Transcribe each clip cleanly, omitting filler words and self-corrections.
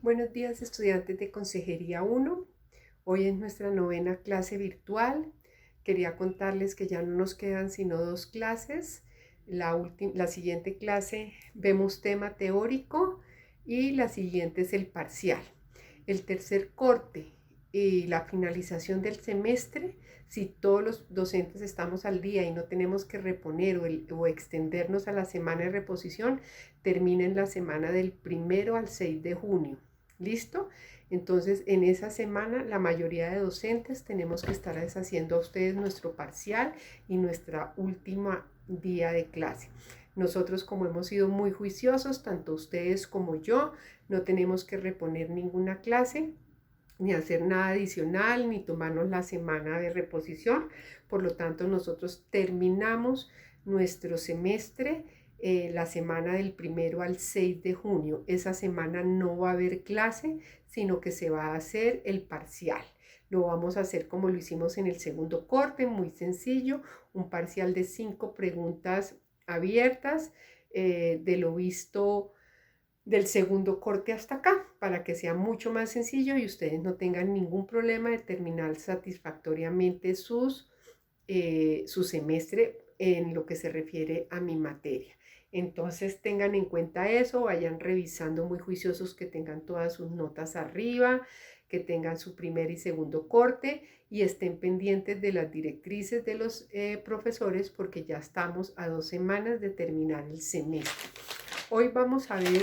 Buenos días, estudiantes de Consejería 1. Hoy es nuestra novena clase virtual. Quería contarles que ya no nos quedan sino 2 clases. La siguiente clase vemos tema teórico y la siguiente es el parcial. El tercer corte y la finalización del semestre, si todos los docentes estamos al día y no tenemos que reponer o extendernos a la semana de reposición, termina en la semana del 1 al 6 de junio. ¿Listo? Entonces, en esa semana, la mayoría de docentes tenemos que estar haciendo a ustedes nuestro parcial y nuestra última día de clase. Nosotros, como hemos sido muy juiciosos, tanto ustedes como yo, no tenemos que reponer ninguna clase, ni hacer nada adicional, ni tomarnos la semana de reposición. Por lo tanto, nosotros terminamos nuestro semestre la semana del 1 al 6 de junio. Esa semana no va a haber clase, sino que se va a hacer el parcial. Lo vamos a hacer como lo hicimos en el segundo corte, muy sencillo, un parcial de 5 preguntas abiertas, de lo visto del segundo corte hasta acá, para que sea mucho más sencillo y ustedes no tengan ningún problema de terminar satisfactoriamente su semestre en lo que se refiere a mi materia. Entonces tengan en cuenta eso, vayan revisando muy juiciosos que tengan todas sus notas arriba, que tengan su primer y segundo corte y estén pendientes de las directrices de los profesores, porque ya estamos a 2 semanas de terminar el semestre. Hoy vamos a ver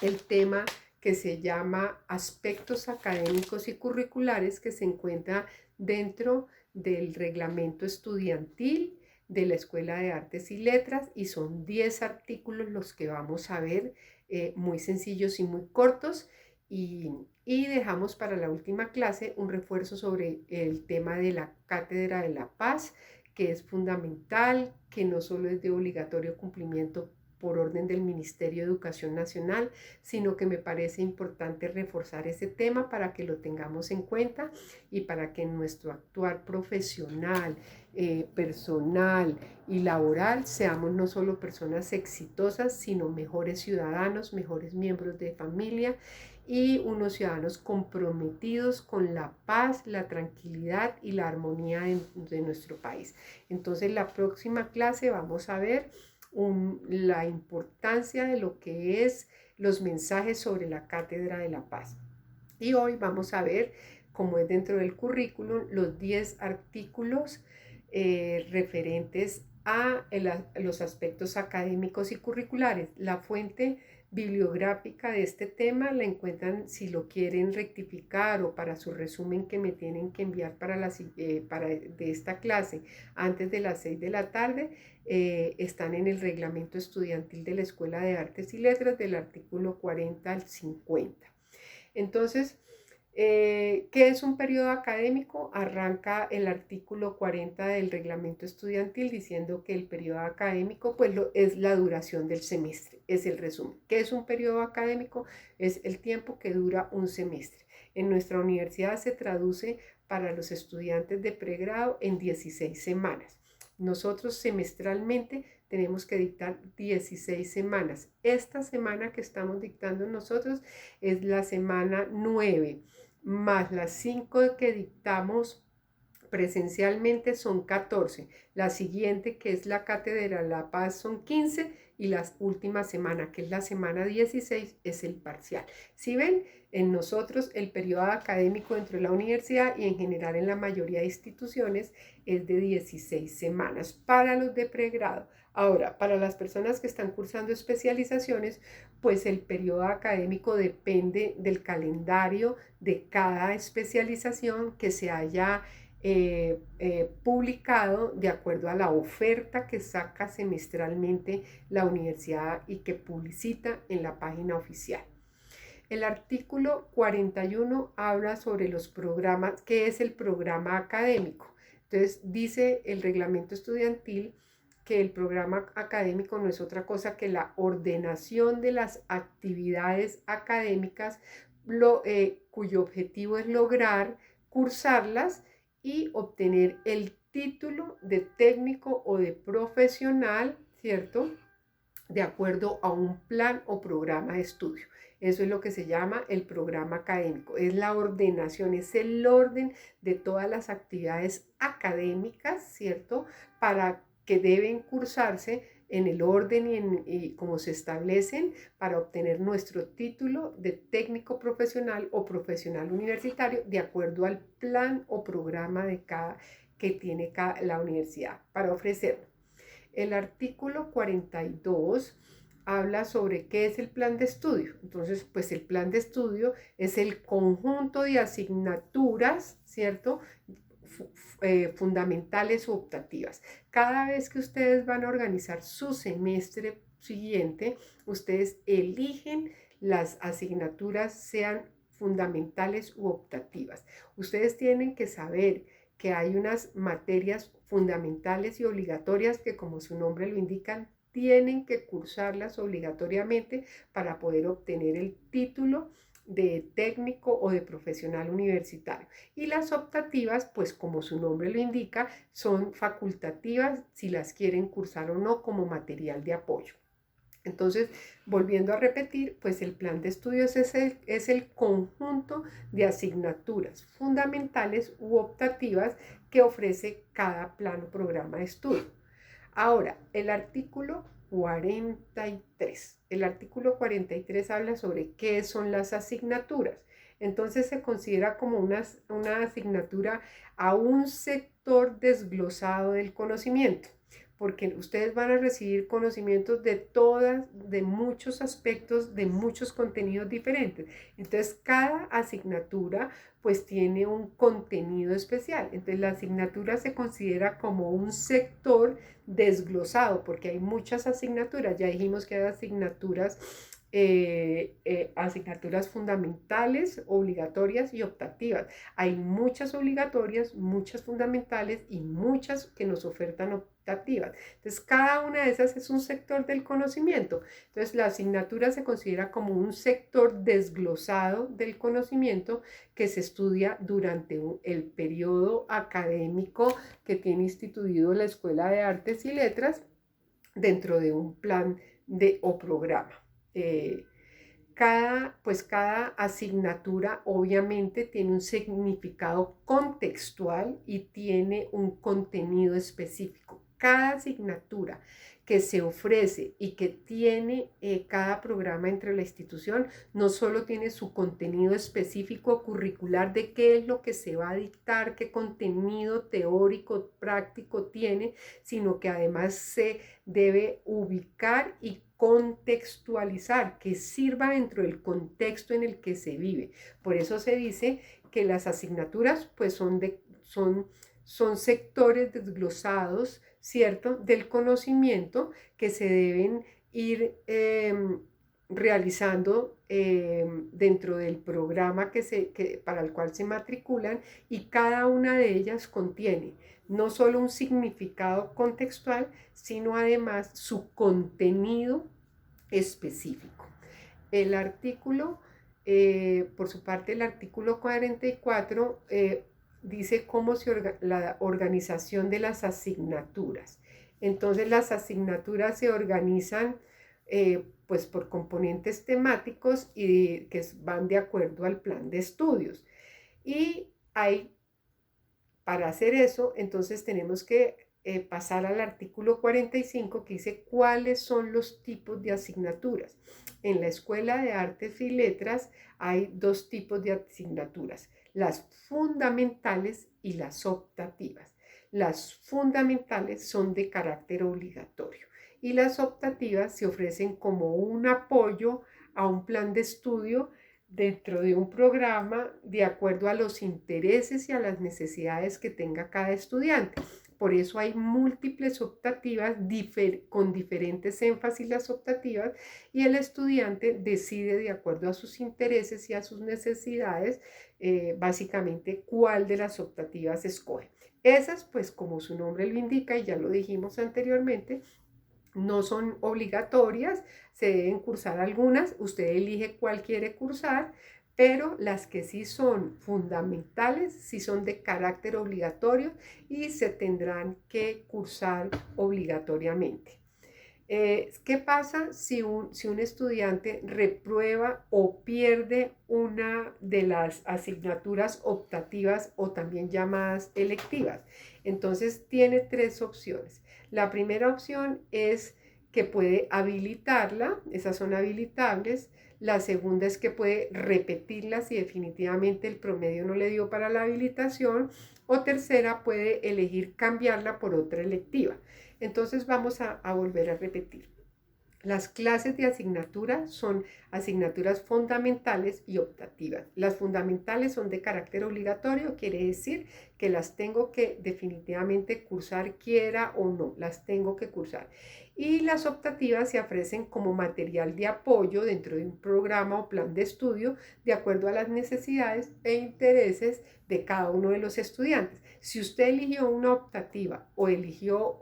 el tema que se llama aspectos académicos y curriculares, que se encuentra dentro del reglamento estudiantil de la Escuela de Artes y Letras, y son 10 artículos los que vamos a ver, muy sencillos y muy cortos, y dejamos para la última clase un refuerzo sobre el tema de la Cátedra de la Paz, que es fundamental, que no solo es de obligatorio cumplimiento por orden del Ministerio de Educación Nacional, sino que me parece importante reforzar ese tema para que lo tengamos en cuenta y para que en nuestro actuar profesional, personal y laboral seamos no solo personas exitosas, sino mejores ciudadanos, mejores miembros de familia y unos ciudadanos comprometidos con la paz, la tranquilidad y la armonía de nuestro país. Entonces, la próxima clase vamos a ver la importancia de lo que es los mensajes sobre la Cátedra de la Paz. Y hoy vamos a ver, como es dentro del currículum, los 10 artículos referentes a los aspectos académicos y curriculares. La fuente bibliográfica de este tema la encuentran, si lo quieren rectificar o para su resumen que me tienen que enviar de esta clase antes de las 6 de la tarde, están en el reglamento estudiantil de la Escuela de Artes y Letras, del artículo 40 al 50. Entonces, ¿qué es un periodo académico? Arranca el artículo 40 del reglamento estudiantil diciendo que el periodo académico es la duración del semestre, es el resumen. ¿Qué es un periodo académico? Es el tiempo que dura un semestre. En nuestra universidad se traduce para los estudiantes de pregrado en 16 semanas. Nosotros semestralmente tenemos que dictar 16 semanas. Esta semana que estamos dictando nosotros es la semana 9, más las 5 que dictamos presencialmente son 14. La siguiente, que es la Cátedra de la Paz, son 15, y la última semana, que es la semana 16, es el parcial. Si ven, en nosotros el periodo académico dentro de la universidad y en general en la mayoría de instituciones es de 16 semanas para los de pregrado. Ahora, para las personas que están cursando especializaciones, pues el periodo académico depende del calendario de cada especialización que se haya publicado de acuerdo a la oferta que saca semestralmente la universidad y que publicita en la página oficial. El artículo 41 habla sobre los programas, qué es el programa académico. Entonces dice el reglamento estudiantil que el programa académico no es otra cosa que la ordenación de las actividades académicas, cuyo objetivo es lograr cursarlas y obtener el título de técnico o de profesional, ¿cierto? de acuerdo a un plan o programa de estudio. Eso es lo que se llama el programa académico. Es la ordenación, es el orden de todas las actividades académicas, ¿cierto? Para que deben cursarse en el orden y como se establecen para obtener nuestro título de técnico profesional o profesional universitario de acuerdo al plan o programa que tiene la universidad para ofrecerlo. El artículo 42 habla sobre qué es el plan de estudio. Entonces, pues el plan de estudio es el conjunto de asignaturas, ¿cierto? Fundamentales o optativas. Cada vez que ustedes van a organizar su semestre siguiente, ustedes eligen las asignaturas, sean fundamentales u optativas. Ustedes tienen que saber que hay unas materias fundamentales y obligatorias que, como su nombre lo indican, tienen que cursarlas obligatoriamente para poder obtener el título de técnico o de profesional universitario. Y las optativas, pues como su nombre lo indica, son facultativas si las quieren cursar o no como material de apoyo. Entonces, volviendo a repetir, pues el plan de estudios es el conjunto de asignaturas fundamentales u optativas que ofrece cada plan o programa de estudio. Ahora, el artículo 43. El artículo 43 habla sobre qué son las asignaturas. Entonces se considera como una asignatura a un sector desglosado del conocimiento, porque ustedes van a recibir conocimientos de muchos aspectos, de muchos contenidos diferentes. Entonces, cada asignatura pues tiene un contenido especial. Entonces, la asignatura se considera como un sector desglosado, porque hay muchas asignaturas. Ya dijimos que hay asignaturas fundamentales, obligatorias y optativas. Hay muchas obligatorias, muchas fundamentales y muchas que nos ofertan optativas. Entonces, cada una de esas es un sector del conocimiento. Entonces, la asignatura se considera como un sector desglosado del conocimiento que se estudia durante el periodo académico que tiene instituido la Escuela de Artes y Letras dentro de un plan o programa. Cada asignatura obviamente tiene un significado contextual y tiene un contenido específico. Cada asignatura que se ofrece y que tiene cada programa entre la institución no solo tiene su contenido específico curricular de qué es lo que se va a dictar, qué contenido teórico, práctico tiene, sino que además se debe ubicar y contextualizar, que sirva dentro del contexto en el que se vive. Por eso se dice que las asignaturas pues son sectores desglosados, ¿cierto?, del conocimiento que se deben ir realizando dentro del programa para el cual se matriculan, y cada una de ellas contiene no solo un significado contextual, sino además su contenido específico. El artículo, por su parte, el artículo 44 dice cómo la organización de las asignaturas. Entonces, las asignaturas se organizan pues por componentes temáticos y que van de acuerdo al plan de estudios. Y para hacer eso, entonces tenemos que pasar al artículo 45, que dice cuáles son los tipos de asignaturas. En la Escuela de Artes y Letras hay dos tipos de asignaturas: las fundamentales y las optativas. Las fundamentales son de carácter obligatorio y las optativas se ofrecen como un apoyo a un plan de estudio dentro de un programa de acuerdo a los intereses y a las necesidades que tenga cada estudiante. Por eso hay múltiples optativas con diferentes énfasis las optativas, y el estudiante decide de acuerdo a sus intereses y a sus necesidades básicamente cuál de las optativas escoge. Esas, pues como su nombre lo indica y ya lo dijimos anteriormente, no son obligatorias, se deben cursar algunas, usted elige cuál quiere cursar, pero las que sí son fundamentales, sí son de carácter obligatorio y se tendrán que cursar obligatoriamente. ¿Qué pasa si un estudiante reprueba o pierde una de las asignaturas optativas o también llamadas electivas? Entonces tiene tres opciones. La primera opción es que puede habilitarla, esas son habilitables. La segunda es que puede repetirla si definitivamente el promedio no le dio para la habilitación. O tercera, puede elegir cambiarla por otra electiva. Entonces vamos a volver a repetir. Las clases de asignatura son asignaturas fundamentales y optativas. Las fundamentales son de carácter obligatorio, quiere decir que las tengo que definitivamente cursar, quiera o no, las tengo que cursar. Y las optativas se ofrecen como material de apoyo dentro de un programa o plan de estudio de acuerdo a las necesidades e intereses de cada uno de los estudiantes. Si usted eligió una optativa o eligió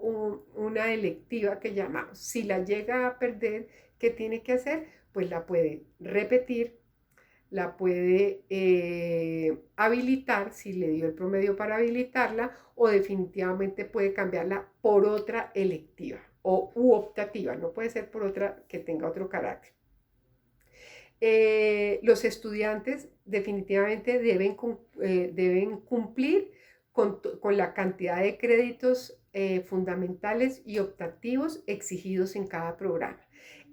una electiva que llamamos, si la llega a perder, ¿qué tiene que hacer? Pues la puede repetir, la puede habilitar si le dio el promedio para habilitarla, o definitivamente puede cambiarla por otra electiva o optativa, no puede ser por otra que tenga otro carácter. Los estudiantes definitivamente deben cumplir con la cantidad de créditos fundamentales y optativos exigidos en cada programa.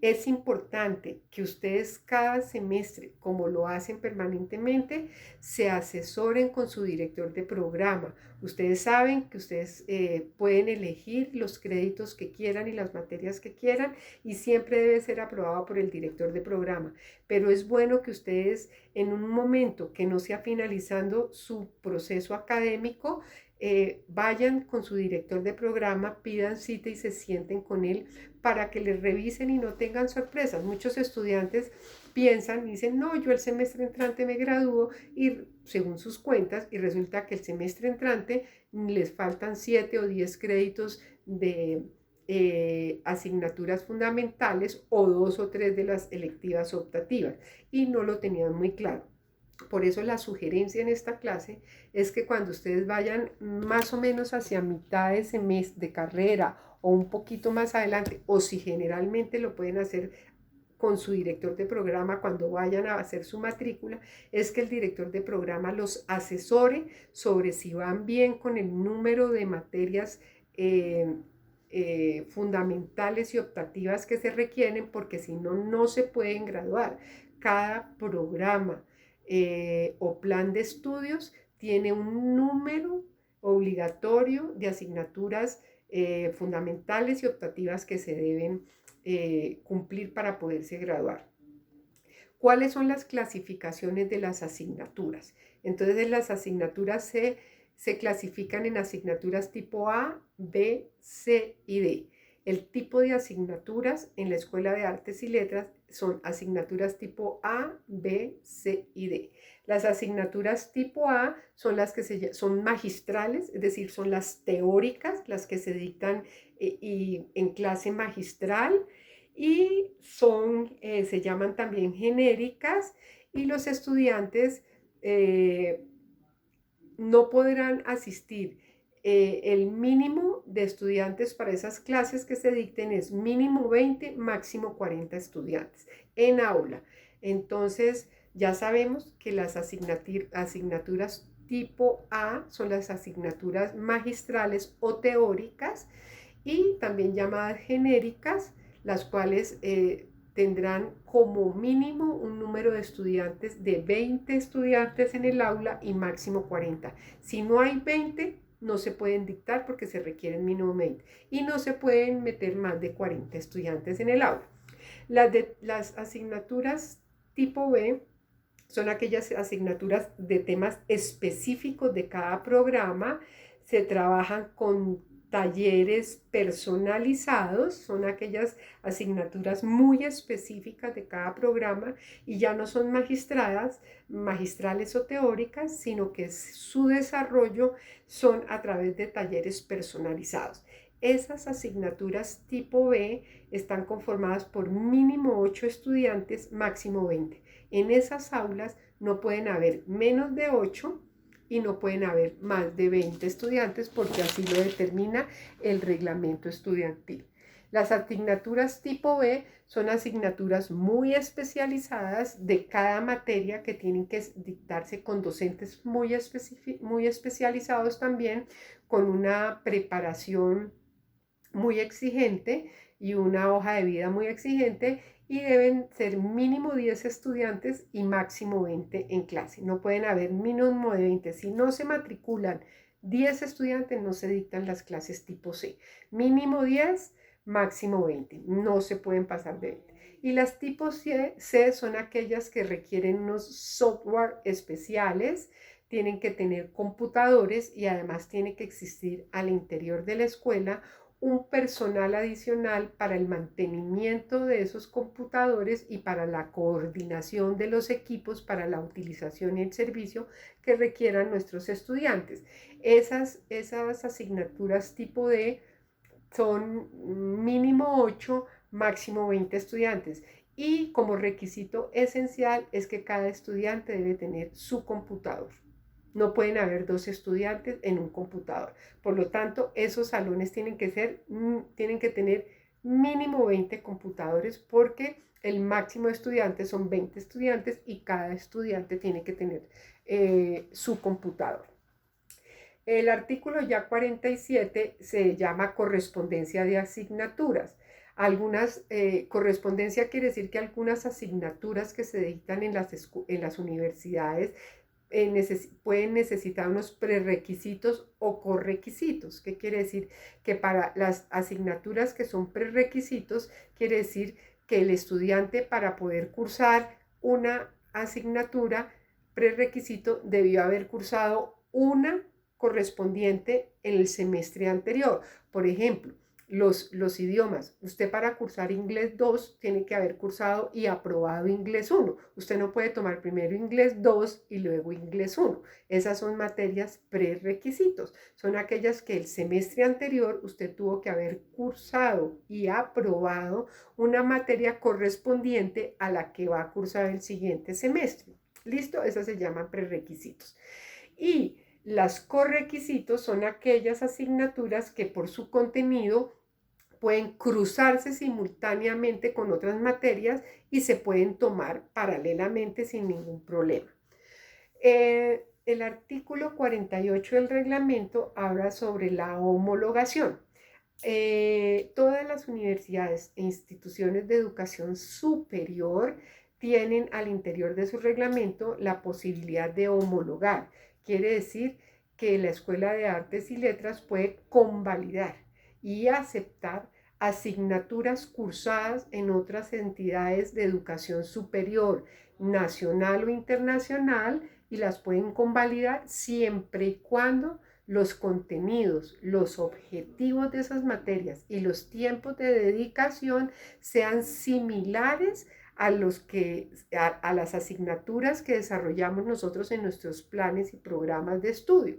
Es importante que ustedes cada semestre, como lo hacen permanentemente, se asesoren con su director de programa. Ustedes saben que ustedes pueden elegir los créditos que quieran y las materias que quieran, y siempre debe ser aprobado por el director de programa. Pero es bueno que ustedes, en un momento que no sea finalizando su proceso académico, vayan con su director de programa, pidan cita y se sienten con él para que les revisen y no tengan sorpresas. Muchos estudiantes piensan y dicen, no, yo el semestre entrante me gradúo, y según sus cuentas, y resulta que el semestre entrante les faltan 7 o 10 créditos de asignaturas fundamentales o 2 o 3 de las electivas optativas, y no lo tenían muy claro. Por eso la sugerencia en esta clase es que cuando ustedes vayan más o menos hacia mitad de semestre de carrera o un poquito más adelante, o si generalmente lo pueden hacer con su director de programa cuando vayan a hacer su matrícula, es que el director de programa los asesore sobre si van bien con el número de materias fundamentales y optativas que se requieren, porque si no, no se pueden graduar. Cada programa o plan de estudios tiene un número obligatorio de asignaturas fundamentales y optativas que se deben cumplir para poderse graduar. ¿Cuáles son las clasificaciones de las asignaturas? Entonces las asignaturas se clasifican en asignaturas tipo A, B, C y D. El tipo de asignaturas en la Escuela de Artes y Letras son asignaturas tipo A, B, C y D. Las asignaturas tipo A son las que son magistrales, es decir, son las teóricas, las que se dictan en clase magistral, y se llaman también genéricas, y los estudiantes no podrán asistir. El mínimo de estudiantes para esas clases que se dicten es mínimo 20, máximo 40 estudiantes en aula. Entonces ya sabemos que las asignaturas tipo A son las asignaturas magistrales o teóricas, y también llamadas genéricas, las cuales tendrán como mínimo un número de estudiantes de 20 estudiantes en el aula y máximo 40. Si no hay 20, no se pueden dictar porque se requieren mínimo 20, y no se pueden meter más de 40 estudiantes en el aula. Las asignaturas tipo B son aquellas asignaturas de temas específicos de cada programa. Se trabajan con talleres personalizados, son aquellas asignaturas muy específicas de cada programa, y ya no son magistrales o teóricas, sino que su desarrollo son a través de talleres personalizados. Esas asignaturas tipo B están conformadas por mínimo 8 estudiantes, máximo 20. En esas aulas no pueden haber menos de 8 y no pueden haber más de 20 estudiantes, porque así lo determina el reglamento estudiantil. Las asignaturas tipo B son asignaturas muy especializadas de cada materia que tienen que dictarse con docentes muy especializados también, con una preparación muy exigente y una hoja de vida muy exigente, y deben ser mínimo 10 estudiantes y máximo 20 en clase. No pueden haber mínimo de 20. Si no se matriculan 10 estudiantes, no se dictan las clases tipo C. Mínimo 10, máximo 20. No se pueden pasar de 20. Y las tipo C son aquellas que requieren unos software especiales, tienen que tener computadores y además tiene que existir al interior de la escuela un personal adicional para el mantenimiento de esos computadores y para la coordinación de los equipos para la utilización y el servicio que requieran nuestros estudiantes. Esas asignaturas tipo D son mínimo 8, máximo 20 estudiantes. Y como requisito esencial es que cada estudiante debe tener su computador. No pueden haber dos estudiantes en un computador. Por lo tanto, esos salones tienen que tener mínimo 20 computadores, porque el máximo de estudiantes son 20 estudiantes y cada estudiante tiene que tener su computador. El artículo ya 47 se llama correspondencia de asignaturas. Correspondencia quiere decir que algunas asignaturas que se dictan en las universidades pueden necesitar unos prerequisitos o correquisitos. ¿Qué quiere decir? Que para las asignaturas que son prerequisitos, quiere decir que el estudiante, para poder cursar una asignatura prerequisito, debió haber cursado una correspondiente en el semestre anterior. Por ejemplo, los idiomas. Usted, para cursar inglés 2 tiene que haber cursado y aprobado inglés 1. Usted no puede tomar primero inglés 2 y luego inglés 1. Esas son materias prerequisitos. Son aquellas que el semestre anterior usted tuvo que haber cursado y aprobado una materia correspondiente a la que va a cursar el siguiente semestre. ¿Listo? Esas se llaman prerequisitos. Y las correquisitos son aquellas asignaturas que por su contenido pueden cruzarse simultáneamente con otras materias y se pueden tomar paralelamente sin ningún problema. El artículo 48 del reglamento habla sobre la homologación. Todas las universidades e instituciones de educación superior tienen al interior de su reglamento la posibilidad de homologar. Quiere decir que la Escuela de Artes y Letras puede convalidar y aceptar asignaturas cursadas en otras entidades de educación superior, nacional o internacional, y las pueden convalidar siempre y cuando los contenidos, los objetivos de esas materias y los tiempos de dedicación sean similares a las asignaturas que desarrollamos nosotros en nuestros planes y programas de estudio.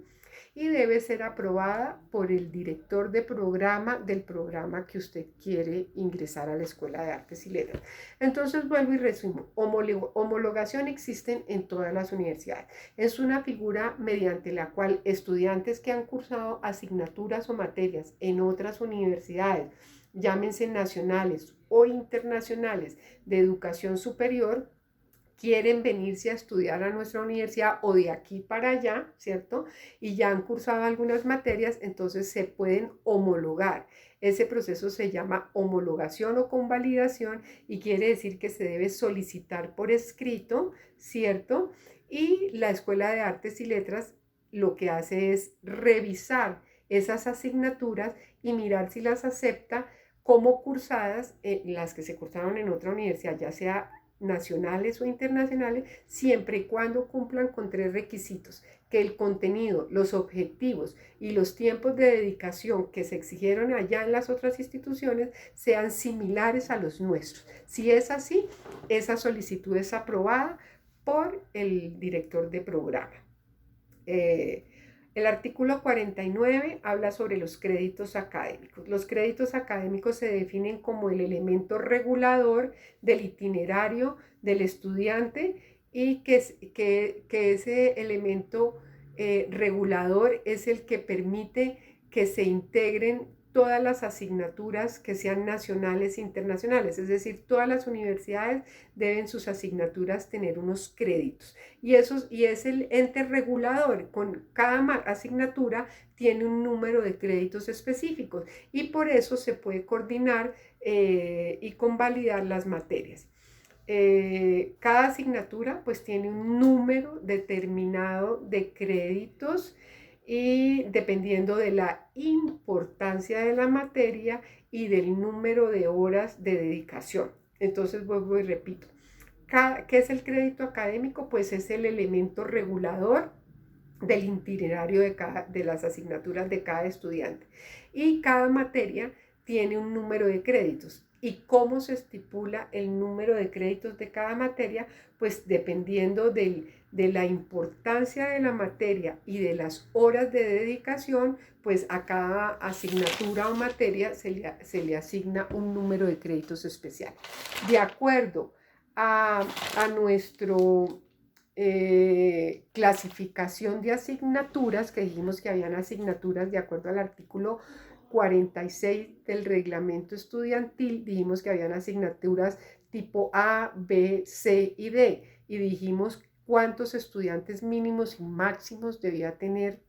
Y debe ser aprobada por el director de programa del programa que usted quiere ingresar a la Escuela de Artes y Letras. Entonces, vuelvo y resumo. Homologación existe en todas las universidades. Es una figura mediante la cual estudiantes que han cursado asignaturas o materias en otras universidades, llámense nacionales o internacionales, de educación superior, quieren venirse a estudiar a nuestra universidad o de aquí para allá, ¿cierto? Y ya han cursado algunas materias, entonces se pueden homologar. Ese proceso se llama homologación o convalidación, y quiere decir que se debe solicitar por escrito, ¿cierto? Y la Escuela de Artes y Letras lo que hace es revisar esas asignaturas y mirar si las acepta como cursadas, las que se cursaron en otra universidad, ya sea nacionales o internacionales, siempre y cuando cumplan con 3 requisitos: que el contenido, los objetivos y los tiempos de dedicación que se exigieron allá en las otras instituciones sean similares a los nuestros. Si es así, esa solicitud es aprobada por el director de programa. El artículo 49 habla sobre los créditos académicos. Los créditos académicos se definen como el elemento regulador del itinerario del estudiante, y que ese elemento regulador es el que permite que se integren todas las asignaturas que sean nacionales e internacionales, es decir, todas las universidades deben sus asignaturas tener unos créditos y es el ente regulador, con cada asignatura tiene un número de créditos específicos y por eso se puede coordinar y convalidar las materias. Cada asignatura pues tiene un número determinado de créditos y dependiendo de la importancia de la materia y del número de horas de dedicación. Entonces vuelvo y repito, ¿qué es el crédito académico? Pues es el elemento regulador del itinerario de las asignaturas de cada estudiante. Y cada materia tiene un número de créditos. ¿Y cómo se estipula el número de créditos de cada materia? Pues dependiendo de la importancia de la materia y de las horas de dedicación, pues a cada asignatura o materia se le asigna un número de créditos especial. De acuerdo a nuestro clasificación de asignaturas, que dijimos que habían asignaturas de acuerdo al artículo 46 del reglamento estudiantil, dijimos que habían asignaturas tipo A, B, C y D, y dijimos cuántos estudiantes mínimos y máximos debía tener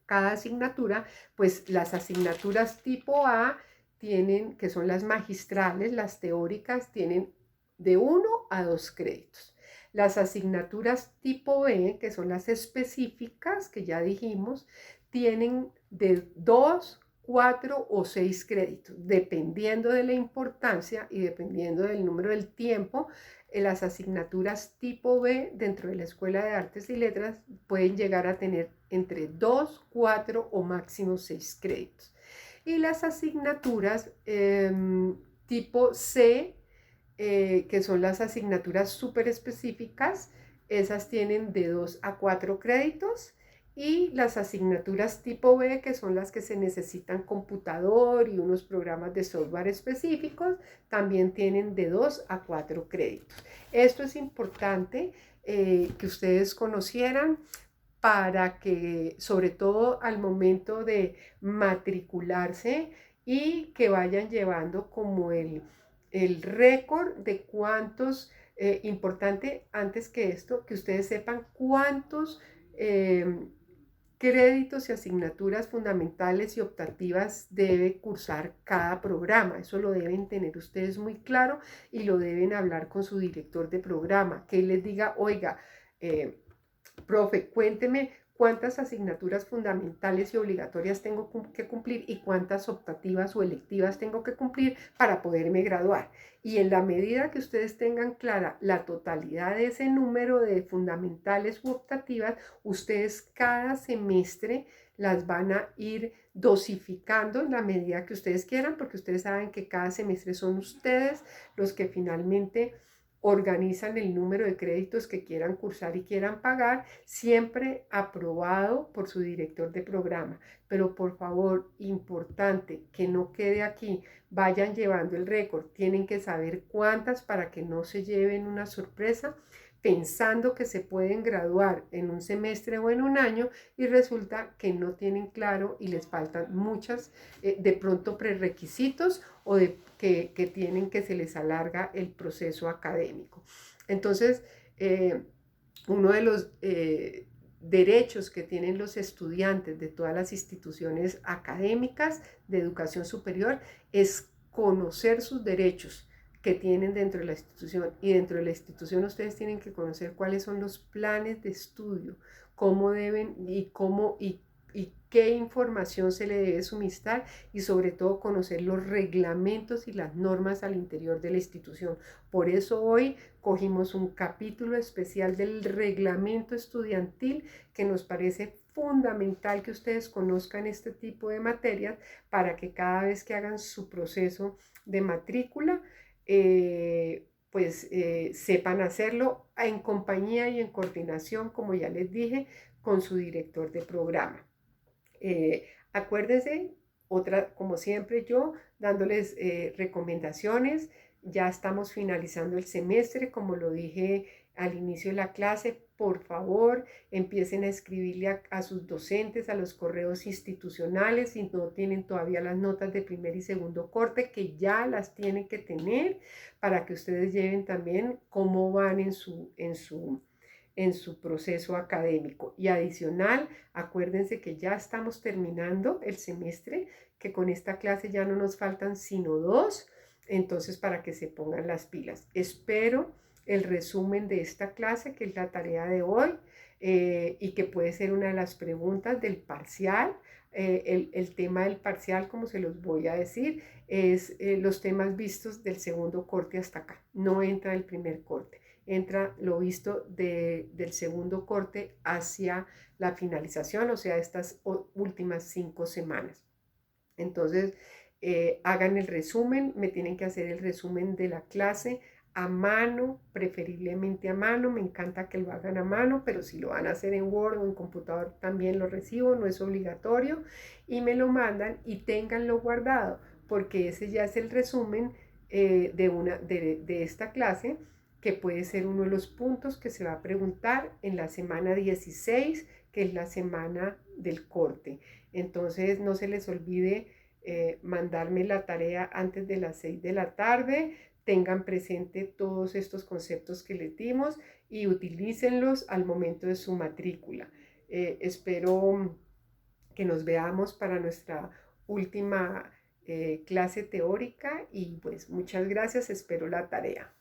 cada asignatura. Pues las asignaturas tipo A tienen, que son las magistrales, las teóricas, tienen de 1 a 2 créditos. Las asignaturas tipo B, que son las específicas, que ya dijimos, tienen de 2, 4 o 6 créditos, dependiendo de la importancia y dependiendo del número del tiempo. Las asignaturas tipo B dentro de la Escuela de Artes y Letras pueden llegar a tener entre 2, 4 o máximo 6 créditos. Y las asignaturas tipo C, que son las asignaturas súper específicas, esas tienen de 2 a 4 créditos. Y las asignaturas tipo B, que son las que se necesitan computador y unos programas de software específicos, también tienen de 2 a 4 créditos. Esto es importante que ustedes conocieran para que, sobre todo al momento de matricularse, y que vayan llevando como el récord de cuántos, importante antes que esto, que ustedes sepan cuántos créditos y asignaturas fundamentales y optativas debe cursar cada programa. Eso lo deben tener ustedes muy claro y lo deben hablar con su director de programa, que él les diga, oiga, profe, cuénteme cuántas asignaturas fundamentales y obligatorias tengo que cumplir y cuántas optativas o electivas tengo que cumplir para poderme graduar. Y en la medida que ustedes tengan clara la totalidad de ese número de fundamentales u optativas, ustedes cada semestre las van a ir dosificando en la medida que ustedes quieran, porque ustedes saben que cada semestre son ustedes los que finalmente organizan el número de créditos que quieran cursar y quieran pagar, siempre aprobado por su director de programa. Pero por favor, importante, que no quede aquí, vayan llevando el récord, tienen que saber cuántas para que no se lleven una sorpresa pensando que se pueden graduar en un semestre o en un año y resulta que no tienen claro y les faltan muchas, de pronto prerequisitos o de que tienen que se les alarga el proceso académico. Entonces, uno de los derechos que tienen los estudiantes de todas las instituciones académicas de educación superior es conocer sus derechos que tienen dentro de la institución, y dentro de la institución ustedes tienen que conocer cuáles son los planes de estudio, cómo deben y qué información se le debe suministrar, y sobre todo conocer los reglamentos y las normas al interior de la institución. Por eso hoy cogimos un capítulo especial del reglamento estudiantil, que nos parece fundamental que ustedes conozcan este tipo de materias para que cada vez que hagan su proceso de matrícula, sepan hacerlo en compañía y en coordinación, como ya les dije, con su director de programa. Acuérdense, como siempre yo, dándoles recomendaciones. Ya estamos finalizando el semestre, como lo dije al inicio de la clase, por favor, empiecen a escribirle a sus docentes, a los correos institucionales, si no tienen todavía las notas de primer y segundo corte, que ya las tienen que tener, para que ustedes lleven también cómo van en su proceso académico. Y adicional, acuérdense que ya estamos terminando el semestre, que con esta clase ya no nos faltan sino 2, entonces para que se pongan las pilas. Espero el resumen de esta clase, que es la tarea de hoy, y que puede ser una de las preguntas del parcial. El tema del parcial, como se los voy a decir, es los temas vistos del segundo corte hasta acá. No entra el primer corte, entra lo visto del segundo corte hacia la finalización, o sea, estas últimas 5 semanas. Entonces, hagan el resumen, me tienen que hacer el resumen de la clase a mano, preferiblemente a mano, me encanta que lo hagan a mano, pero si lo van a hacer en Word o en computador también lo recibo, no es obligatorio, y me lo mandan y ténganlo guardado, porque ese ya es el resumen de esta clase, que puede ser uno de los puntos que se va a preguntar en la semana 16, que es la semana del corte. Entonces no se les olvide mandarme la tarea antes de las 6 de la tarde, tengan presente todos estos conceptos que les dimos y utilícenlos al momento de su matrícula. Espero que nos veamos para nuestra última clase teórica y pues muchas gracias, espero la tarea.